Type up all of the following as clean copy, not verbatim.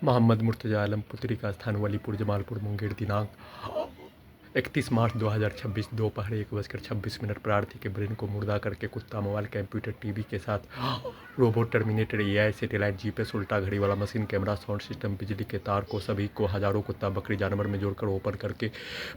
मोहम्मद मुर्तजा आलम पुत्री का स्थान वलीपुर जमालपुर मुंगेर दिनांक 31 मार्च 2026 दोपहर 1:26 प्रार्थी के ब्रेन को मुर्दा करके कुत्ता मोबाइल कंप्यूटर टीवी के साथ robot terminator AI satellite GPS उल्टा घड़ी वाला मशीन कैमरा साउंड सिस्टम बिजली के तार को सभी को हजारों कुत्ता बकरी जानवर में जोड़कर ओपन करके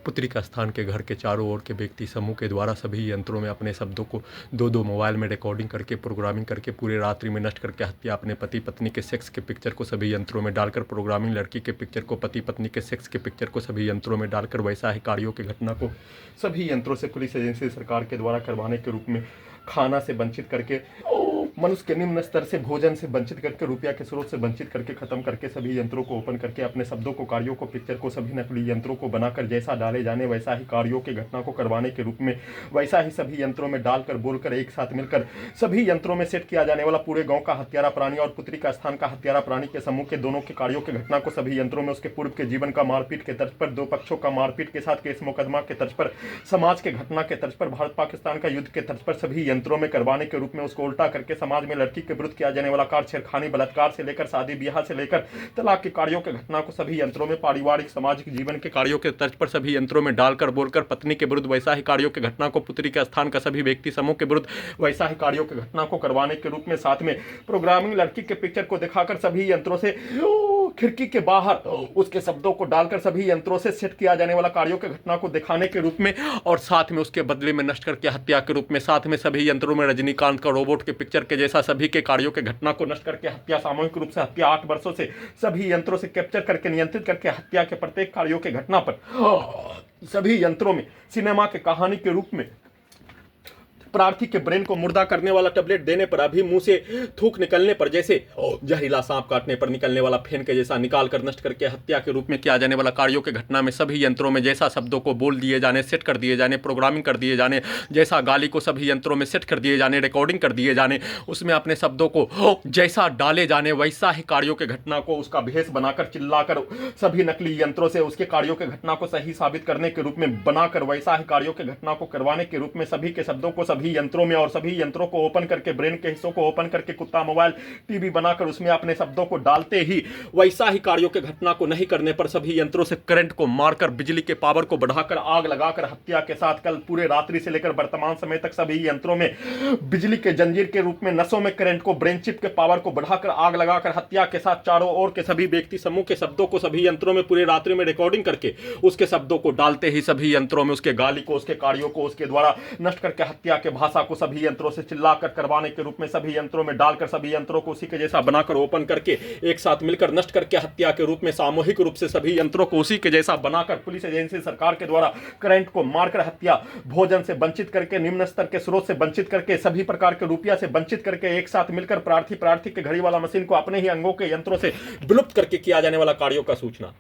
पुत्री का स्थान के घर के चारों ओर के व्यक्ति समूह के द्वारा सभी यंत्रों में अपने शब्दों को दो मोबाइल में रिकॉर्डिंग करके प्रोग्रामिंग करके पूरे रात्रि में नष्ट करके हत्या अपने पति पत्नी के सेक्स के पिक्चर को सभी यंत्रों में डालकर प्रोग्रामिंग लड़की के पिक्चर को पति पत्नी के सेक्स के पिक्चर को सभी यंत्रों में डालकर वैसा ही कार्यों की घटना को सभी यंत्रों से पुलिस एजेंसी सरकार के द्वारा करवाने के रूप में खाना से वंचित करके मनुष्य के निम्न स्तर से भोजन से वंचित करके रुपया के स्रोत से वंचित करके खत्म करके सभी यंत्रों को ओपन करके अपने शब्दों को कार्यों को पिक्चर को सभी नकली यंत्रों को बनाकर जैसा डाले जाने वैसा ही कार्यों की घटना को करवाने के रूप में वैसा ही सभी यंत्रों में डालकर बोलकर एक साथ मिलकर सभी यंत्रों में सेट किया जाने वाला पूरे गांव का हत्यारा प्राणी और पुत्री का स्थान का हत्यारा प्राणी के समूह के दोनों के कार्यों की घटना को सभी यंत्रों में उसके पूर्व के जीवन का मारपीट के तर्ज पर दो पक्षों का मारपीट के साथ केस मुकदमा के तर्ज पर समाज के घटना के तर्ज पर भारत पाकिस्तान का युद्ध के तर्ज पर सभी यंत्रों में करवाने के रूप में उसको उल्टा करके समाज में लड़की के विरुद्ध किया जाने वाला कार्य छेड़खानी बलात्कार से लेकर शादी ब्याह से लेकर तलाक के कार्यों के घटना को सभी यंत्रों में पारिवारिक सामाजिक जीवन के कार्यों के तर्ज पर सभी यंत्रों में डालकर बोलकर पत्नी के विरुद्ध वैसा ही कार्यों के घटना को पुत्री के स्थान का सभी व्यक्ति समूह के विरुद्ध वैसा ही कार्यों के घटना को करवाने के रूप में साथ में प्रोग्रामिंग लड़की के पिक्चर को दिखाकर सभी यंत्रों से खिड़की के बाहर उसके शब्दों को डालकर सभी यंत्रों से सेट किया जाने वाला कार्यों के घटना को दिखाने के रूप में और साथ में उसके बदले में नष्ट करके हत्या के रूप में साथ में सभी यंत्रों में रजनीकांत का रोबोट के पिक्चर के जैसा सभी के कार्यों के घटना को नष्ट करके हत्या सामूहिक रूप से हत्या 8 वर्षों से सभी यंत्रों से कैप्चर करके नियंत्रित करके हत्या के प्रत्येक कार्यों के घटना पर सभी यंत्रों में सिनेमा के कहानी के रूप में प्रार्थी के ब्रेन को मुर्दा करने वाला टैबलेट देने पर अभी मुंह से थूक निकलने पर जैसे जहरीला सांप काटने पर निकलने वाला फेन के जैसा निकाल कर नष्ट करके हत्या के रूप में किया जाने वाला कार्यों के घटना में सभी यंत्रों में जैसा शब्दों को बोल दिए जाने सेट कर दिए जाने प्रोग्रामिंग कर दिए जाने जैसा गाली को सभी यंत्रों में सेट कर दिए जाने रिकॉर्डिंग कर दिए जाने उसमें अपने शब्दों को जैसा डाले जाने वैसा ही कार्यों के घटना को उसका भेष बनाकर चिल्लाकर सभी नकली यंत्रों से उसके कार्यों के घटना को सही साबित करने के रूप में बनाकर वैसा ही कार्यों के घटना को करवाने के रूप में सभी के शब्दों को सभी यंत्रों में और सभी यंत्रों को ओपन करके ब्रेन के हिस्सों को ओपन करके कुत्ता मोबाइल टीवी बनाकर उसमें अपने शब्दों को डालते ही वैसा ही कार्यों के घटना को नहीं करने पर सभी यंत्रों से करंट को मारकर बिजली के पावर को बढ़ाकर आग लगाकर हत्या के साथ कल पूरे रात्रि से लेकर वर्तमान समय तक सभी यंत्रों में बिजली के जंजीर के रूप में नसों में करंट को ब्रेन चिप के पावर को बढ़ाकर आग लगाकर हत्या के साथ चारों ओर के सभी व्यक्ति समूह के शब्दों को सभी यंत्रों में पूरे रात्रि में रिकॉर्डिंग करके उसके शब्दों को डालते ही सभी यंत्रों में उसके गाली को उसके कार्यों को उसके द्वारा नष्ट करके हत्या के भाषा को सभी यंत्रों से चिल्लाकर करवाने के रूप में सभी यंत्रों में डालकर सभी यंत्रों को उसी के जैसा बनाकर ओपन करके एक साथ मिलकर नष्ट करके हत्या के रूप में सामूहिक रूप से सभी यंत्रों को उसी के जैसा बनाकर पुलिस एजेंसी सरकार के द्वारा करंट को मारकर हत्या भोजन से वंचित करके निम्न स्तर के स्रोत से वंचित करके सभी प्रकार के रुपया से वंचित करके एक साथ मिलकर प्रार्थी के घड़ी वाला मशीन को अपने ही अंगों के यंत्रों से विलुप्त करके किया जाने वाला कार्यों का सूचना